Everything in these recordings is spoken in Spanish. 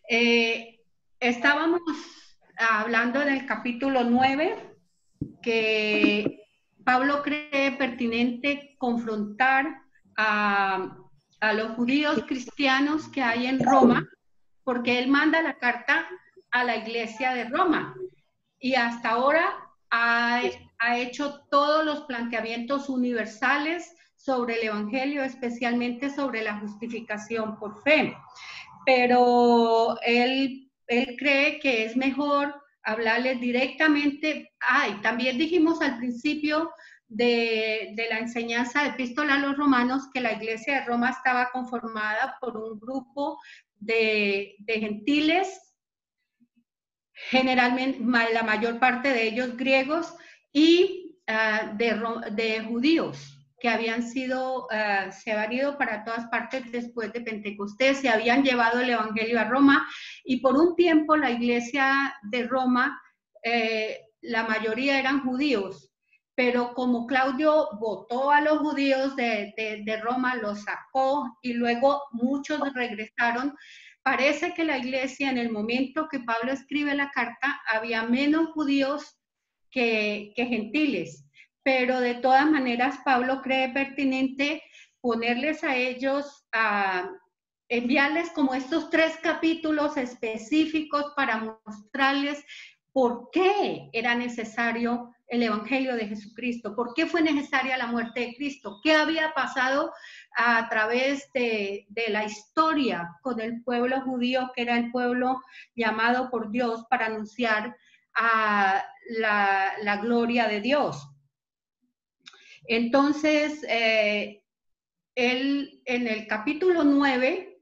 Eh, Estábamos hablando en el capítulo 9 que Pablo cree pertinente confrontar a, a los judíos cristianos que hay en Roma, porque él manda la carta a la iglesia de Roma y hasta ahora ha hecho todos los planteamientos universales sobre el Evangelio, especialmente sobre la justificación por fe, pero él cree que es mejor hablarles directamente. Ay, también dijimos al principio de la enseñanza de Epístola a los Romanos que la iglesia de Roma estaba conformada por un grupo de gentiles, generalmente la mayor parte de ellos griegos, y de judíos que habían sido, se habían ido para todas partes después de Pentecostés, se habían llevado el Evangelio a Roma, y por un tiempo la iglesia de Roma, la mayoría eran judíos, pero como Claudio votó a los judíos de Roma, los sacó y luego muchos regresaron. Parece que la iglesia, en el momento que Pablo escribe la carta, había menos judíos que gentiles, pero de todas maneras Pablo cree pertinente ponerles a ellos, enviarles como estos 3 capítulos específicos para mostrarles por qué era necesario el Evangelio de Jesucristo, por qué fue necesaria la muerte de Cristo, qué había pasado a través de la historia con el pueblo judío, que era el pueblo llamado por Dios para anunciar a la gloria de Dios. Entonces, él en el capítulo 9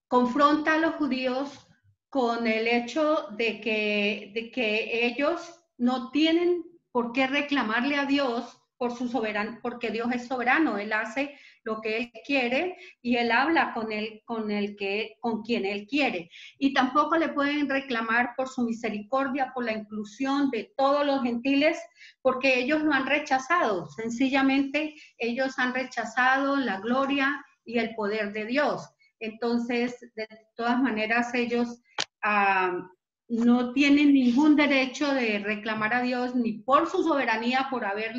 confronta a los judíos con el hecho de que ellos no tienen por qué reclamarle a Dios por su soberano, porque Dios es soberano, Él hace lo que Él quiere y Él habla con quien Él quiere. Y tampoco le pueden reclamar por su misericordia, por la inclusión de todos los gentiles, porque ellos lo han rechazado. Sencillamente, ellos han rechazado la gloria y el poder de Dios. Entonces, de todas maneras, ellos no tienen ningún derecho de reclamar a Dios ni por su soberanía, por haber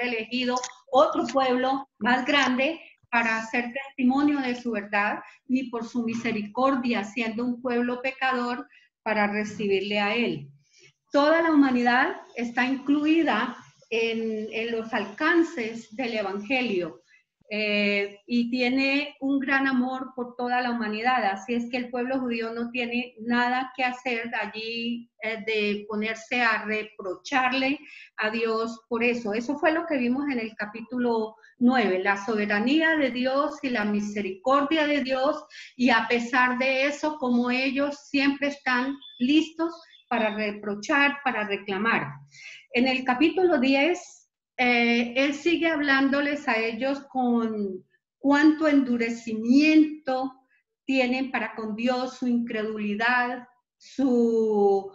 elegido otro pueblo más grande para hacer testimonio de su verdad, ni por su misericordia, siendo un pueblo pecador, para recibirle a Él. Toda la humanidad está incluida en los alcances del Evangelio. Y tiene un gran amor por toda la humanidad, así es que el pueblo judío no tiene nada que hacer allí, de ponerse a reprocharle a Dios por eso. Eso fue lo que vimos en el capítulo 9, la soberanía de Dios y la misericordia de Dios, y a pesar de eso, como ellos siempre están listos para reprochar, para reclamar. En el capítulo 10, él sigue hablándoles a ellos con cuánto endurecimiento tienen para con Dios, su incredulidad, su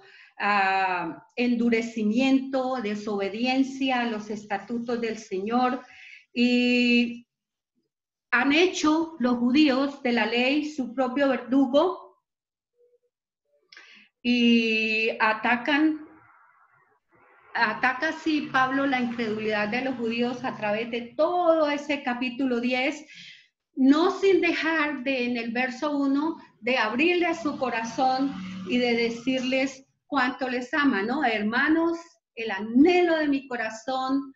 endurecimiento, desobediencia a los estatutos del Señor, y han hecho los judíos de la ley su propio verdugo y ataca así Pablo la incredulidad de los judíos a través de todo ese capítulo 10, no sin dejar en el verso 1 de abrirle su corazón y de decirles cuánto les ama, ¿no? Hermanos, el anhelo de mi corazón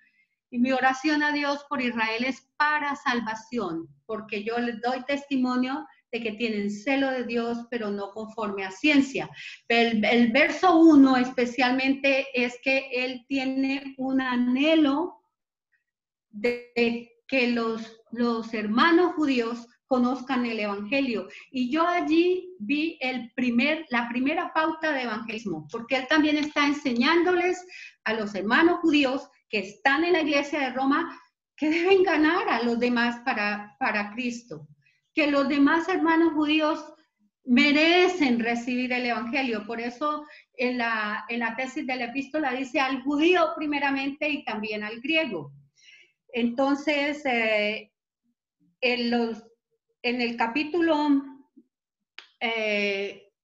y mi oración a Dios por Israel es para salvación, porque yo les doy testimonio de que tienen celo de Dios, pero no conforme a ciencia. El verso 1 especialmente es que él tiene un anhelo de que los hermanos judíos conozcan el Evangelio. Y yo allí vi la primera pauta de evangelismo, porque él también está enseñándoles a los hermanos judíos que están en la iglesia de Roma que deben ganar a los demás para Cristo, que los demás hermanos judíos merecen recibir el Evangelio. Por eso en la tesis de la epístola dice al judío primeramente y también al griego. Entonces, en el capítulo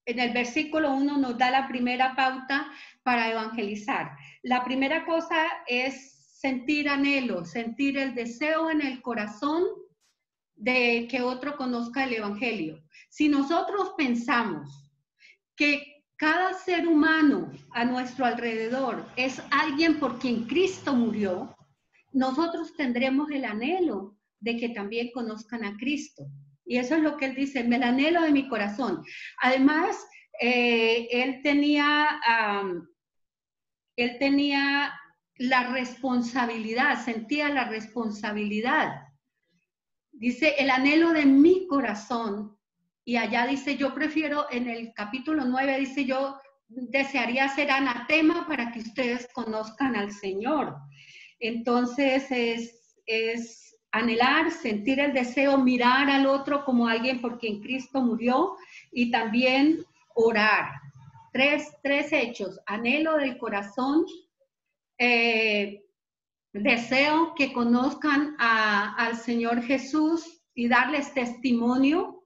en el versículo 1 nos da la primera pauta para evangelizar. La primera cosa es sentir anhelo, sentir el deseo en el corazón de que otro conozca el evangelio. Si nosotros pensamos que cada ser humano a nuestro alrededor es alguien por quien Cristo murió, nosotros tendremos el anhelo de que también conozcan a Cristo. Y eso es lo que él dice, el anhelo de mi corazón. Además, él tenía la responsabilidad, sentía la responsabilidad. Dice, el anhelo de mi corazón. Y allá dice, yo prefiero, en el capítulo 9, dice, yo desearía ser anatema para que ustedes conozcan al Señor. Entonces, es anhelar, sentir el deseo, mirar al otro como alguien por quien Cristo murió y también orar. Tres hechos, anhelo del corazón, deseo que conozcan al Señor Jesús y darles testimonio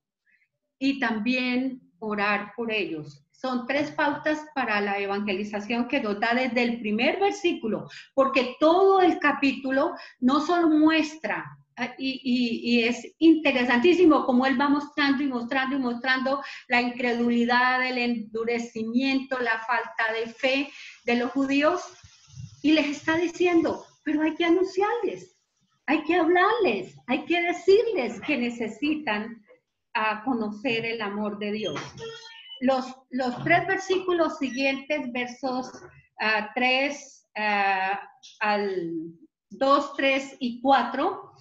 y también orar por ellos. Son 3 pautas para la evangelización que nos da desde el primer versículo, porque todo el capítulo no solo muestra, y es interesantísimo como él va mostrando y mostrando y mostrando la incredulidad, el endurecimiento, la falta de fe de los judíos, y les está diciendo, pero hay que anunciarles, hay que hablarles, hay que decirles que necesitan conocer el amor de Dios. Los 3 versículos siguientes, versos 3 al 2, 3 y 4,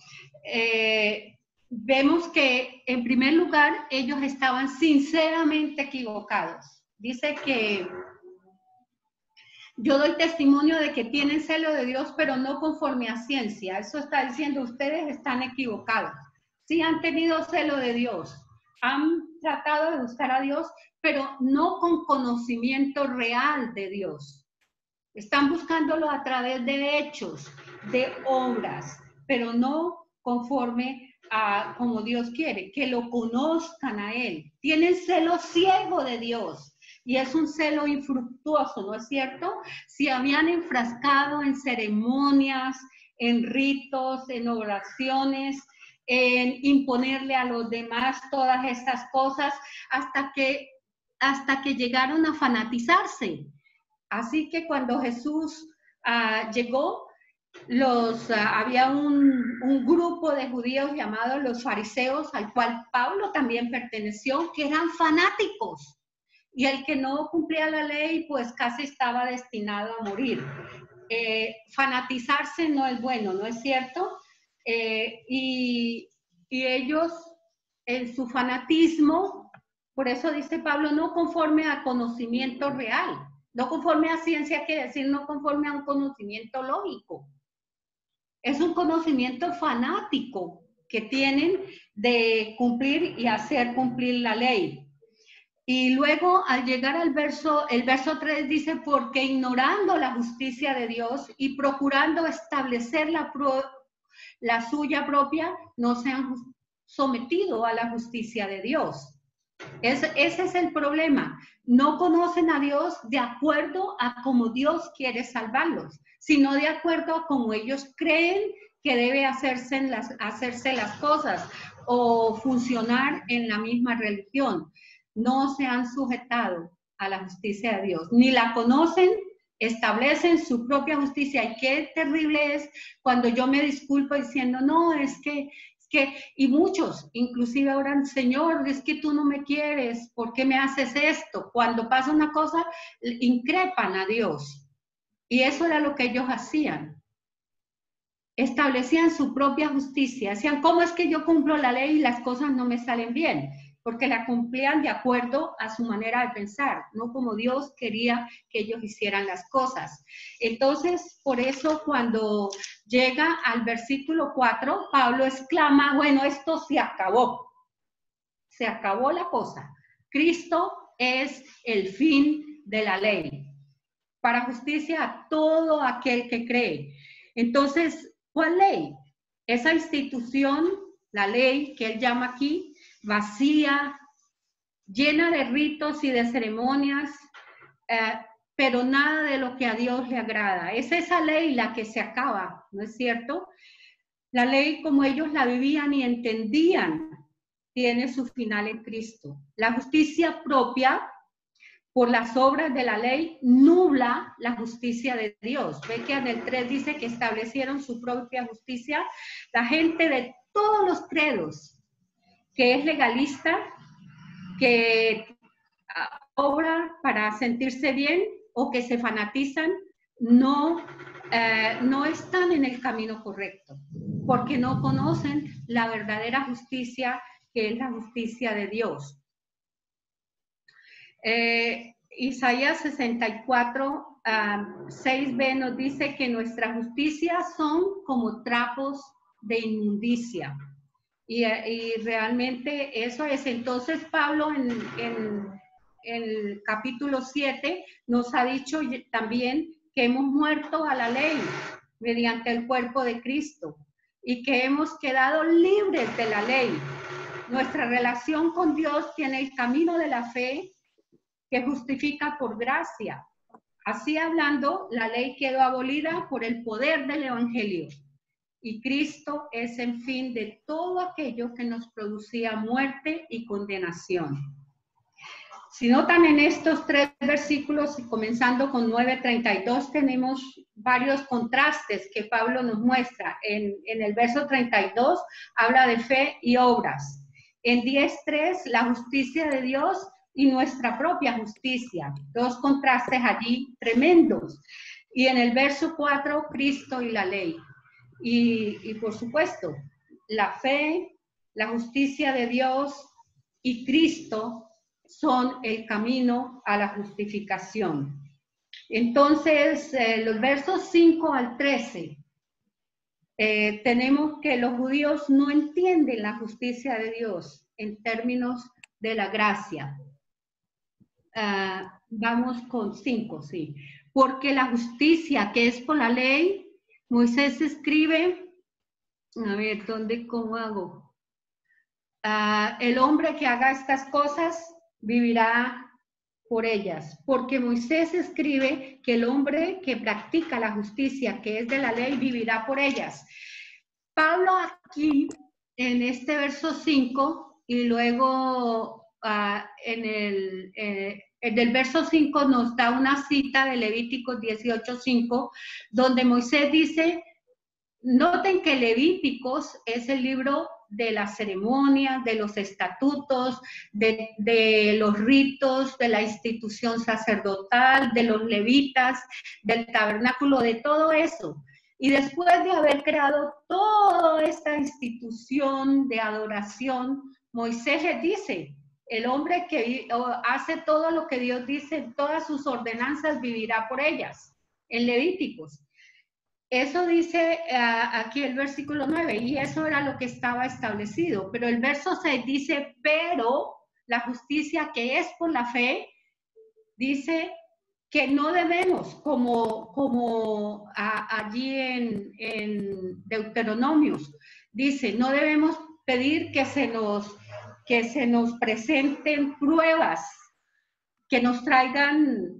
vemos que en primer lugar ellos estaban sinceramente equivocados. Dice que yo doy testimonio de que tienen celo de Dios, pero no conforme a ciencia. Eso está diciendo, ustedes están equivocados. Sí han tenido celo de Dios, han tratado de buscar a Dios, pero no con conocimiento real de Dios. Están buscándolo a través de hechos, de obras, pero no conforme a como Dios quiere, que lo conozcan a Él. Tienen celo ciego de Dios. Y es un celo infructuoso, ¿no es cierto? Si habían enfrascado en ceremonias, en ritos, en oraciones, en imponerle a los demás todas estas cosas, hasta que llegaron a fanatizarse. Así que cuando Jesús llegó, había un grupo de judíos llamados los fariseos, al cual Pablo también perteneció, que eran fanáticos. Y el que no cumplía la ley, pues casi estaba destinado a morir. Fanatizarse no es bueno, ¿no es cierto? Y ellos, en su fanatismo, por eso dice Pablo, no conforme a conocimiento real. No conforme a ciencia quiere decir no conforme a un conocimiento lógico. Es un conocimiento fanático que tienen de cumplir y hacer cumplir la ley. Y luego, al llegar al el verso 3 dice, porque ignorando la justicia de Dios y procurando establecer la suya propia, no se han sometido a la justicia de Dios. Ese es el problema. No conocen a Dios de acuerdo a cómo Dios quiere salvarlos, sino de acuerdo a cómo ellos creen que debe hacerse las cosas o funcionar en la misma religión. No se han sujetado a la justicia de Dios, ni la conocen, establecen su propia justicia. Y qué terrible es cuando yo me disculpo diciendo, no, es que, y muchos inclusive oran, Señor, es que tú no me quieres, ¿por qué me haces esto? Cuando pasa una cosa, increpan a Dios. Y eso era lo que ellos hacían. Establecían su propia justicia, decían, ¿cómo es que yo cumplo la ley y las cosas no me salen bien? Porque la cumplían de acuerdo a su manera de pensar, no como Dios quería que ellos hicieran las cosas. Entonces, por eso cuando llega al versículo 4, Pablo exclama, bueno, esto se acabó la cosa. Cristo es el fin de la ley, para justicia a todo aquel que cree. Entonces, ¿cuál ley? Esa institución, la ley que él llama aquí, vacía, llena de ritos y de ceremonias, pero nada de lo que a Dios le agrada. Es esa ley la que se acaba, ¿no es cierto? La ley como ellos la vivían y entendían tiene su final en Cristo. La justicia propia por las obras de la ley nubla la justicia de Dios. Ve que en el 3 dice que establecieron su propia justicia. La gente de todos los credos que es legalista, que obra para sentirse bien o que se fanatizan, no están en el camino correcto, porque no conocen la verdadera justicia, que es la justicia de Dios. Isaías 64, 6b nos dice que nuestras justicias son como trapos de inmundicia. Y realmente eso es. Entonces Pablo en el capítulo 7 nos ha dicho también que hemos muerto a la ley mediante el cuerpo de Cristo y que hemos quedado libres de la ley. Nuestra relación con Dios tiene el camino de la fe que justifica por gracia. Así hablando, la ley quedó abolida por el poder del Evangelio. Y Cristo es el fin de todo aquello que nos producía muerte y condenación. Si notan en estos 3 versículos, comenzando con 9:32, tenemos varios contrastes que Pablo nos muestra. En el verso 32 habla de fe y obras. En 10:3, la justicia de Dios y nuestra propia justicia. 2 contrastes allí tremendos. Y en el verso 4, Cristo y la ley. Y por supuesto, la fe, la justicia de Dios y Cristo son el camino a la justificación. Entonces, los versos 5 al 13, tenemos que los judíos no entienden la justicia de Dios en términos de la gracia. Vamos con 5, sí. Porque la justicia que es por la ley, Moisés escribe, a ver, cómo hago? El hombre que haga estas cosas vivirá por ellas, porque Moisés escribe que el hombre que practica la justicia que es de la ley vivirá por ellas. Pablo aquí, en este verso 5, y luego del verso 5 nos da una cita de Levíticos 18:5, donde Moisés dice, noten que Levíticos es el libro de las ceremonias, de los estatutos, de los ritos, de la institución sacerdotal, de los levitas, del tabernáculo, de todo eso. Y después de haber creado toda esta institución de adoración, Moisés les dice, el hombre que hace todo lo que Dios dice, todas sus ordenanzas vivirá por ellas, en Levíticos. Eso dice aquí el versículo 9, y eso era lo que estaba establecido. Pero el verso 6 dice, pero la justicia que es por la fe, dice que no debemos, como allí en Deuteronomios, dice, no debemos pedir que se nos presenten pruebas, que nos traigan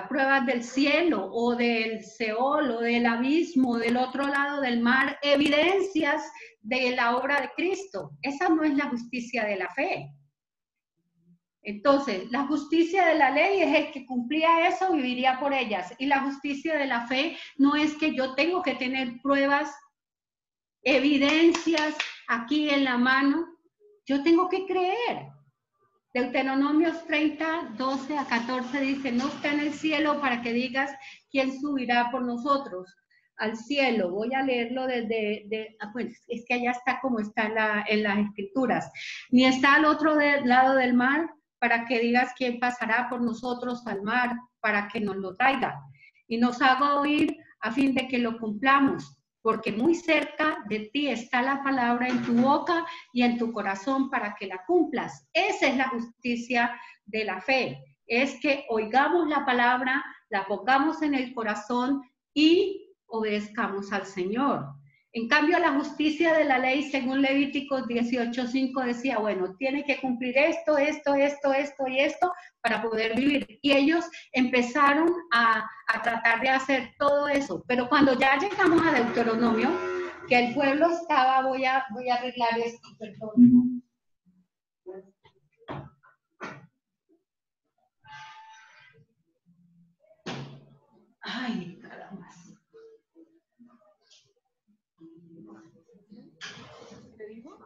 pruebas del cielo o del Seol o del abismo, del otro lado del mar, evidencias de la obra de Cristo. Esa no es la justicia de la fe. Entonces, la justicia de la ley es el que cumplía eso, viviría por ellas. Y la justicia de la fe no es que yo tengo que tener pruebas, evidencias aquí en la mano. Yo tengo que creer. Deuteronomios 30, 12 a 14 dice, no está en el cielo para que digas quién subirá por nosotros al cielo. Voy a leerlo pues es que allá está como está en las escrituras. Ni está al otro lado del mar para que digas quién pasará por nosotros al mar para que nos lo traiga y nos haga oír a fin de que lo cumplamos. Porque muy cerca de ti está la palabra en tu boca y en tu corazón para que la cumplas. Esa es la justicia de la fe. Es que oigamos la palabra, la pongamos en el corazón y obedezcamos al Señor. En cambio, la justicia de la ley, según Levíticos 18:5, decía, bueno, tiene que cumplir esto, esto, esto, esto y esto para poder vivir. Y ellos empezaron a tratar de hacer todo eso. Pero cuando ya llegamos a Deuteronomio, que el pueblo estaba, voy a arreglar esto, perdón. Ay, caramba. ¿Te digo?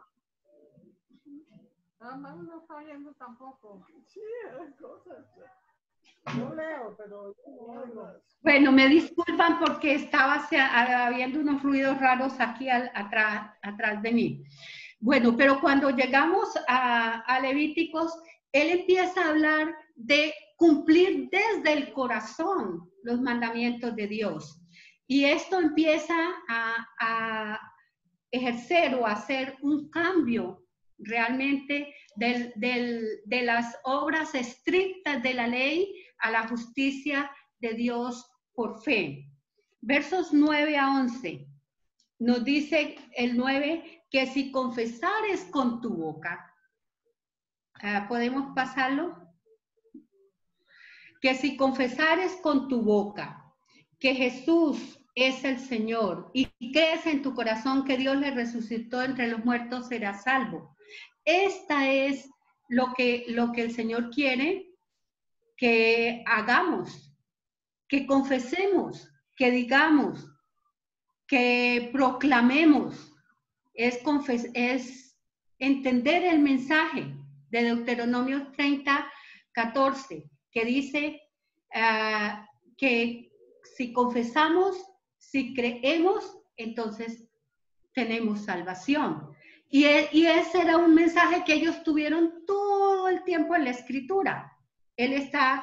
No está oyendo tampoco. Sí, hay cosas. Yo leo, pero yo no oigo. Bueno, me disculpan porque estaba habiendo unos ruidos raros aquí atrás de mí. Bueno, pero cuando llegamos a Levíticos, él empieza a hablar de cumplir desde el corazón los mandamientos de Dios. Y esto empieza a ejercer o hacer un cambio realmente de las obras estrictas de la ley a la justicia de Dios por fe. Versos 9 a 11 nos dice el 9 que si confesares con tu boca, ¿podemos pasarlo? Que si confesares con tu boca que Jesús es el Señor y crees en tu corazón que Dios le resucitó entre los muertos, serás salvo. Esta es lo que el Señor quiere que hagamos, que confesemos, que digamos, que proclamemos. Es entender el mensaje de Deuteronomio 30:14, que dice que si confesamos, si creemos, entonces tenemos salvación. Y ese era un mensaje que ellos tuvieron todo el tiempo en la Escritura. Él está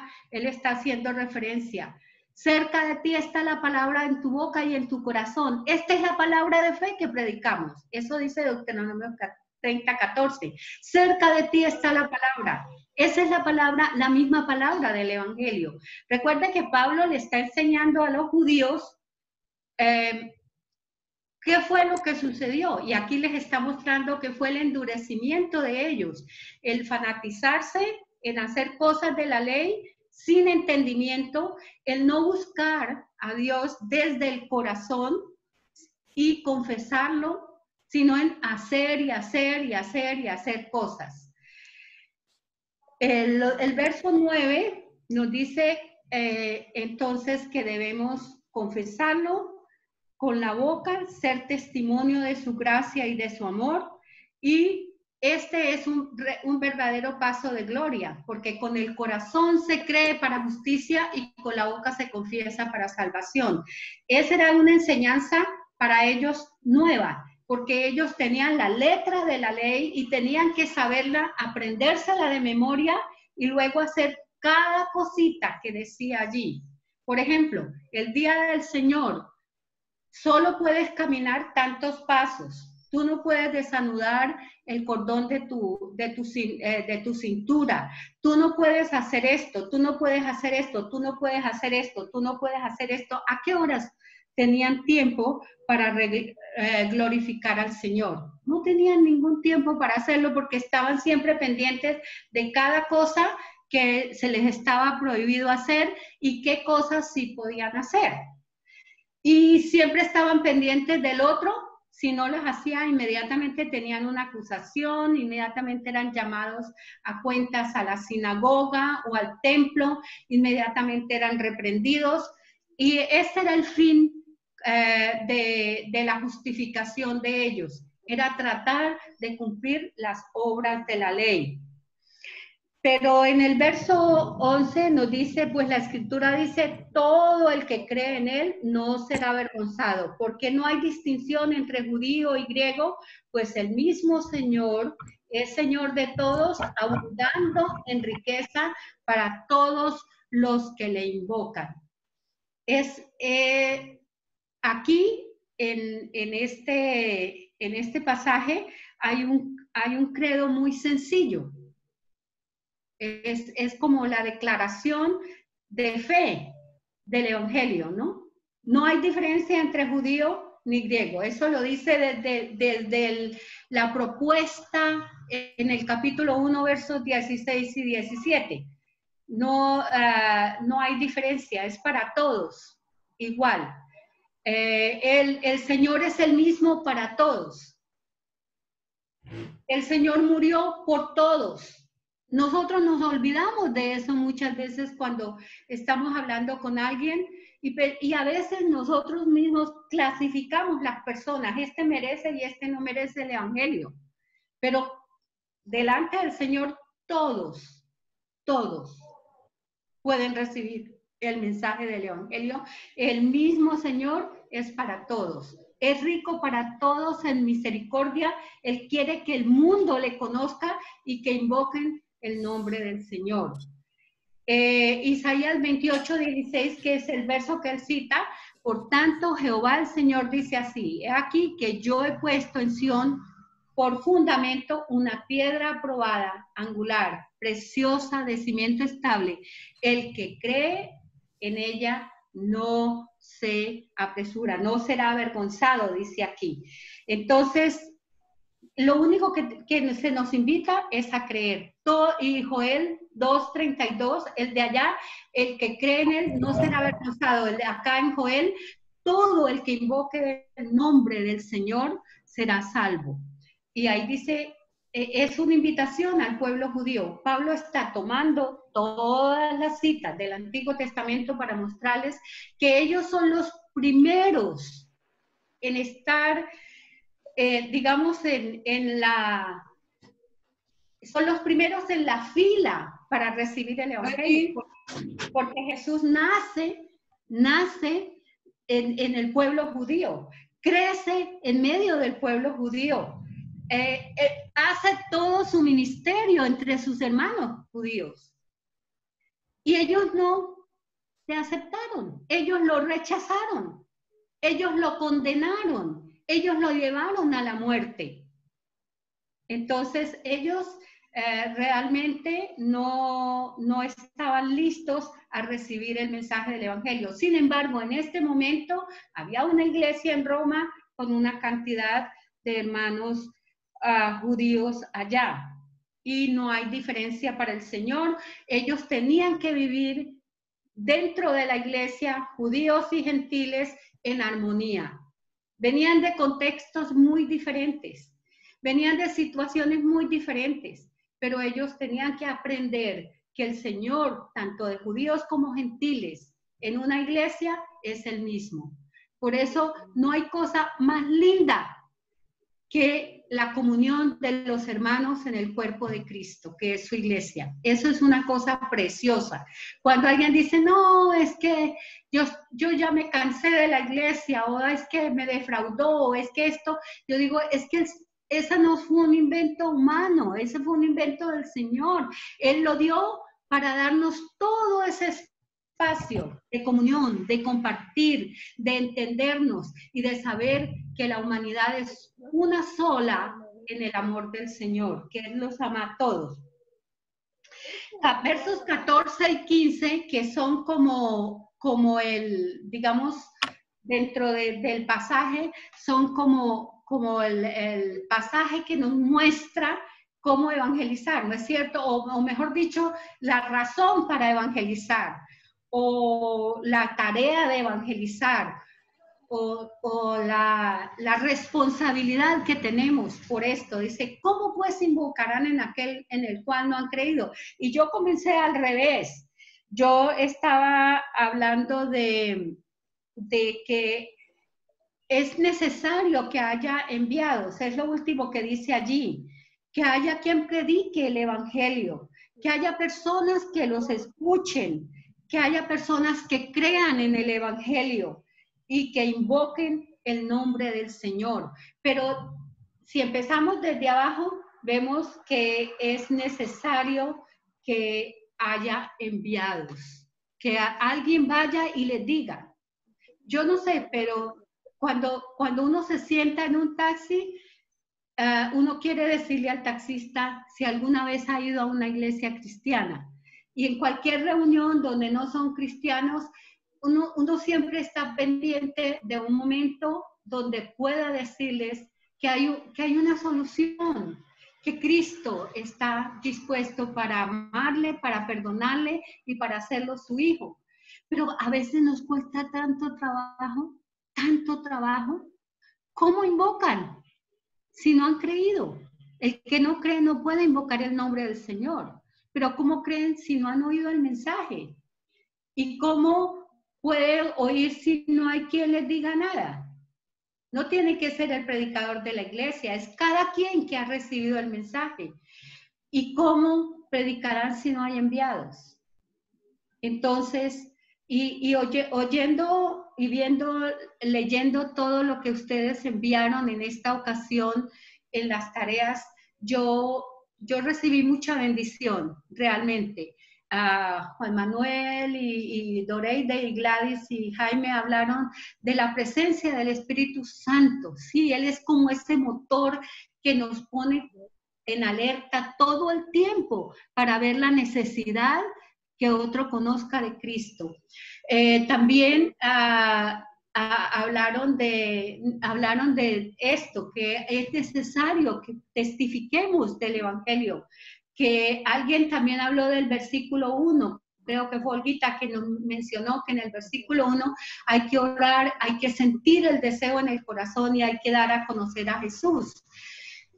haciendo referencia. Cerca de ti está la palabra en tu boca y en tu corazón. Esta es la palabra de fe que predicamos. Eso dice Deuteronomio 30:14. Cerca de ti está la palabra. Esa es la palabra, la misma palabra del Evangelio. Recuerda que Pablo le está enseñando a los judíos ¿qué fue lo que sucedió? Y aquí les está mostrando que fue el endurecimiento de ellos, el fanatizarse en hacer cosas de la ley sin entendimiento, el no buscar a Dios desde el corazón y confesarlo, sino en hacer y hacer y hacer y hacer cosas. El verso 9 nos dice entonces que debemos confesarlo con la boca, ser testimonio de su gracia y de su amor, y este es un verdadero paso de gloria, porque con el corazón se cree para justicia y con la boca se confiesa para salvación. Esa era una enseñanza para ellos nueva, porque ellos tenían la letra de la ley y tenían que saberla, aprendérsela de memoria y luego hacer cada cosita que decía allí. Por ejemplo, el día del Señor, solo puedes caminar tantos pasos. Tú no puedes desanudar el cordón de tu cintura. Tú no puedes hacer esto, tú no puedes hacer esto, tú no puedes hacer esto, tú no puedes hacer esto. ¿A qué horas tenían tiempo para glorificar al Señor? No tenían ningún tiempo para hacerlo porque estaban siempre pendientes de cada cosa que se les estaba prohibido hacer y qué cosas sí podían hacer. Y siempre estaban pendientes del otro. Si no los hacía, inmediatamente tenían una acusación, inmediatamente eran llamados a cuentas a la sinagoga o al templo, inmediatamente eran reprendidos. Y ese era el fin de la justificación de ellos, era tratar de cumplir las obras de la ley. Pero en el verso 11 nos dice, pues la escritura dice, todo el que cree en él no será avergonzado, porque no hay distinción entre judío y griego, pues el mismo Señor es Señor de todos, abundando en riqueza para todos los que le invocan. Aquí, en este pasaje, hay un credo muy sencillo. Es como la declaración de fe del Evangelio, ¿no? No hay diferencia entre judío ni griego. Eso lo dice desde la propuesta en el capítulo 1, versos 16 y 17. No, no hay diferencia, es para todos igual. El Señor es el mismo para todos. El Señor murió por todos. Nosotros nos olvidamos de eso muchas veces cuando estamos hablando con alguien y a veces nosotros mismos clasificamos las personas, este merece y este no merece el evangelio. Pero delante del Señor todos pueden recibir el mensaje del evangelio. El mismo Señor es para todos. Es rico para todos en misericordia. Él quiere que el mundo le conozca y que invoquen el nombre del Señor. Isaías 28:16, que es el verso que él cita: por tanto, Jehová el Señor dice así: he aquí que yo he puesto en Sión por fundamento una piedra aprobada, angular, preciosa, de cimiento estable. El que cree en ella no se apresura, no será avergonzado, dice aquí. Entonces, lo único que se nos invita es a creer. Y Joel 2:32, el de allá, el que cree en él no será avergonzado. El de acá en Joel, todo el que invoque el nombre del Señor será salvo. Y ahí dice, es una invitación al pueblo judío. Pablo está tomando todas las citas del Antiguo Testamento para mostrarles que ellos son los primeros en estar, digamos, son los primeros en la fila para recibir el evangelio, porque Jesús nace en el pueblo judío, crece en medio del pueblo judío, hace todo su ministerio entre sus hermanos judíos. Y ellos no se aceptaron, ellos lo rechazaron, ellos lo condenaron, ellos lo llevaron a la muerte. Entonces ellos realmente no estaban listos a recibir el mensaje del evangelio. Sin embargo, en este momento había una iglesia en Roma con una cantidad de hermanos judíos allá. Y no hay diferencia para el Señor. Ellos tenían que vivir dentro de la iglesia, judíos y gentiles, en armonía. Venían de contextos muy diferentes, venían de situaciones muy diferentes, pero ellos tenían que aprender que el Señor, tanto de judíos como gentiles, en una iglesia es el mismo. Por eso no hay cosa más linda que la comunión de los hermanos en el cuerpo de Cristo, que es su iglesia. Eso es una cosa preciosa. Cuando alguien dice, no, es que yo ya me cansé de la iglesia, o es que me defraudó, o es que esto, yo digo, es que ese no fue un invento humano, ese fue un invento del Señor. Él lo dio para darnos todo ese espacio de comunión, de compartir, de entendernos y de saber que la humanidad es una sola en el amor del Señor, que Él los ama a todos. Versos 14 y 15, que son como el, digamos, dentro del pasaje, son como el pasaje que nos muestra cómo evangelizar, ¿no es cierto? O mejor dicho, la razón para evangelizar, o la tarea de evangelizar, o la responsabilidad que tenemos por esto. Dice, ¿cómo pues invocarán en aquel en el cual no han creído? Y yo comencé al revés. Yo estaba hablando de que es necesario que haya enviados, es lo último que dice allí, que haya quien predique el evangelio, que haya personas que los escuchen, que haya personas que crean en el evangelio y que invoquen el nombre del Señor. Pero si empezamos desde abajo, vemos que es necesario que haya enviados, que alguien vaya y les diga. Yo no sé, pero cuando uno se sienta en un taxi, uno quiere decirle al taxista si alguna vez ha ido a una iglesia cristiana. Y en cualquier reunión donde no son cristianos, uno siempre está pendiente de un momento donde pueda decirles que hay una solución, que Cristo está dispuesto para amarle, para perdonarle y para hacerlo su hijo. Pero a veces nos cuesta tanto trabajo. ¿Cómo invocan si no han creído? El que no cree no puede invocar el nombre del Señor. Pero ¿cómo creen si no han oído el mensaje? ¿Y cómo puede oír si no hay quien les diga nada? No tiene que ser el predicador de la iglesia, es cada quien que ha recibido el mensaje. ¿Y cómo predicarán si no hay enviados? Entonces, oyendo y viendo, leyendo todo lo que ustedes enviaron en esta ocasión en las tareas, yo recibí mucha bendición, realmente. Juan Manuel y Doreide y Gladys y Jaime hablaron de la presencia del Espíritu Santo. Sí, Él es como ese motor que nos pone en alerta todo el tiempo para ver la necesidad que otro conozca de Cristo. También hablaron de esto, que es necesario que testifiquemos del Evangelio, que alguien también habló del versículo 1, creo que fue Olguita que nos mencionó que en el versículo 1 hay que orar, hay que sentir el deseo en el corazón y hay que dar a conocer a Jesús.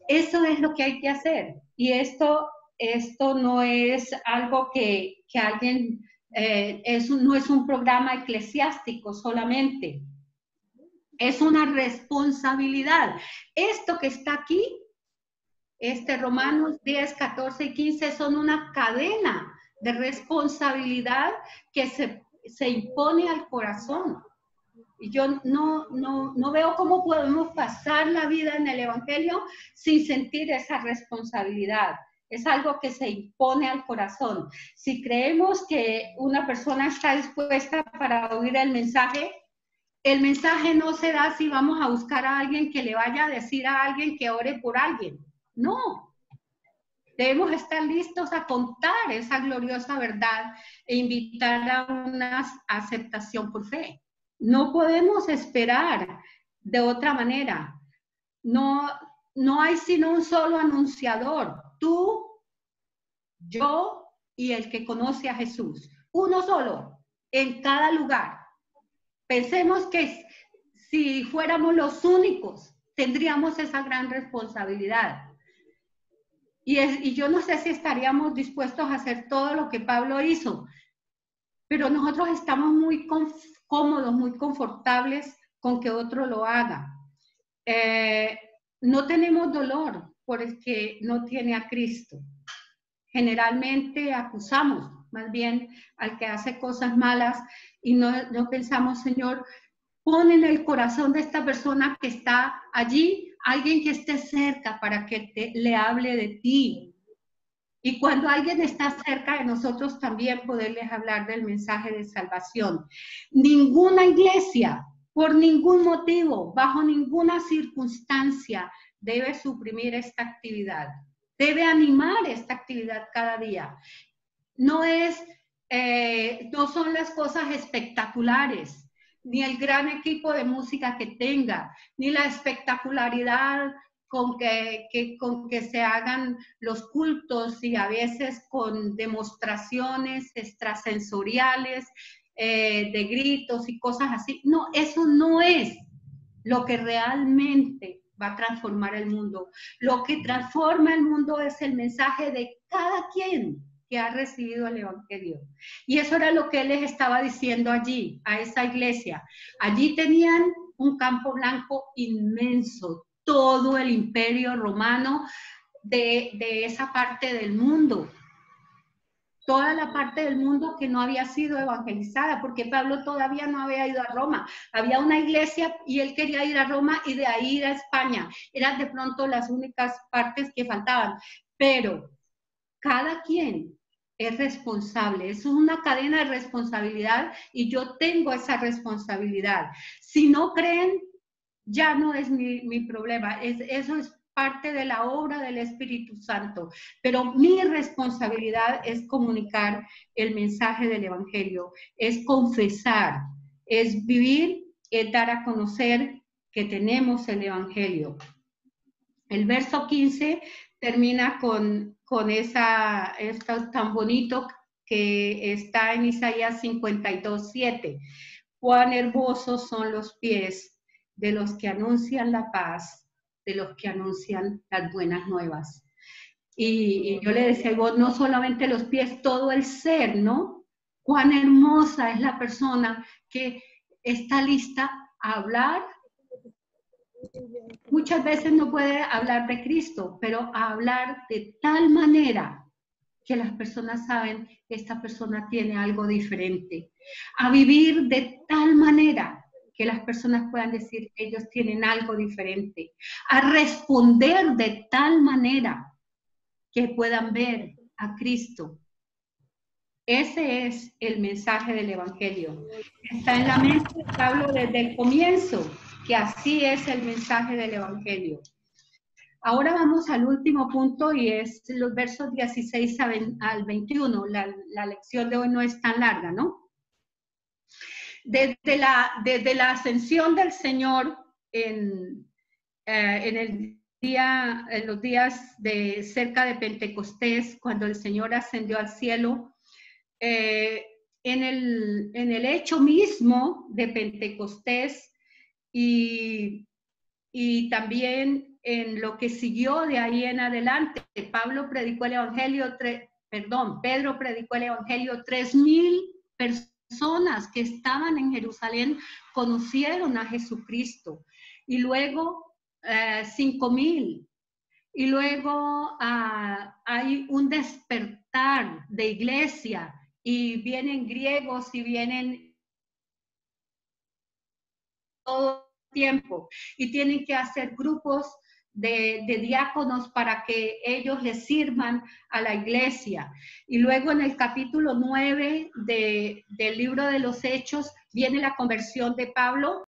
Eso es lo que hay que hacer. Y esto no es algo que alguien, no es un programa eclesiástico solamente. Es una responsabilidad. Esto que está aquí, Romanos 10, 14 y 15, son una cadena de responsabilidad que se impone al corazón. Y yo no veo cómo podemos pasar la vida en el Evangelio sin sentir esa responsabilidad. Es algo que se impone al corazón. Si creemos que una persona está dispuesta para oír el mensaje no se da si vamos a buscar a alguien que le vaya a decir a alguien que ore por alguien. No. Debemos estar listos a contar esa gloriosa verdad e invitar a una aceptación por fe. No podemos esperar de otra manera. No hay sino un solo anunciador. Tú, yo y el que conoce a Jesús. Uno solo, en cada lugar. Pensemos que si fuéramos los únicos, tendríamos esa gran responsabilidad. Y yo no sé si estaríamos dispuestos a hacer todo lo que Pablo hizo, pero nosotros estamos muy cómodos, muy confortables con que otro lo haga. No tenemos dolor por el que no tiene a Cristo. Generalmente acusamos más bien al que hace cosas malas y no pensamos, Señor, pon en el corazón de esta persona que está allí alguien que esté cerca para que le hable de ti. Y cuando alguien está cerca de nosotros, también poderles hablar del mensaje de salvación. Ninguna iglesia, por ningún motivo, bajo ninguna circunstancia, debe suprimir esta actividad. Debe animar esta actividad cada día. No son las cosas espectaculares, ni el gran equipo de música que tenga, ni la espectacularidad con que se hagan los cultos y a veces con demostraciones extrasensoriales de gritos y cosas así. No, eso no es lo que realmente va a transformar el mundo. Lo que transforma el mundo es el mensaje de cada quien que ha recibido el Evangelio. Y eso era lo que él les estaba diciendo allí, a esa iglesia. Allí tenían un campo blanco inmenso, todo el imperio romano de esa parte del mundo. Toda la parte del mundo que no había sido evangelizada, porque Pablo todavía no había ido a Roma. Había una iglesia y él quería ir a Roma y de ahí ir a España. Eran de pronto las únicas partes que faltaban. Pero cada quien es responsable. Eso es una cadena de responsabilidad y yo tengo esa responsabilidad. Si no creen, ya no es mi problema. Eso es parte de la obra del Espíritu Santo, pero mi responsabilidad es comunicar el mensaje del Evangelio, es confesar, es vivir, es dar a conocer que tenemos el Evangelio. El verso 15 termina con esto tan bonito que está en Isaías 52:7. Cuán hermosos son los pies de los que anuncian la paz, de los que anuncian las buenas nuevas. Y yo le decía, vos no solamente los pies, todo el ser, ¿no? Cuán hermosa es la persona que está lista a hablar. Muchas veces no puede hablar de Cristo, pero a hablar de tal manera que las personas saben que esta persona tiene algo diferente. A vivir de tal manera que las personas puedan decir que ellos tienen algo diferente. A responder de tal manera que puedan ver a Cristo. Ese es el mensaje del Evangelio. Está en la mente de Pablo desde el comienzo, que así es el mensaje del Evangelio. Ahora vamos al último punto y es los versos 16 al 21. La lección de hoy no es tan larga, ¿no? Desde la ascensión del Señor en los días de cerca de Pentecostés, cuando el Señor ascendió al cielo, en el hecho mismo de Pentecostés y también en lo que siguió de ahí en adelante, Pedro predicó el Evangelio 3,000 personas que estaban en Jerusalén conocieron a Jesucristo, y luego 5,000, y luego hay un despertar de iglesia, y vienen griegos y vienen todo tiempo, y tienen que hacer grupos de diáconos para que ellos les sirvan a la iglesia. Y luego en el capítulo 9 del libro de los Hechos viene la conversión de Pablo.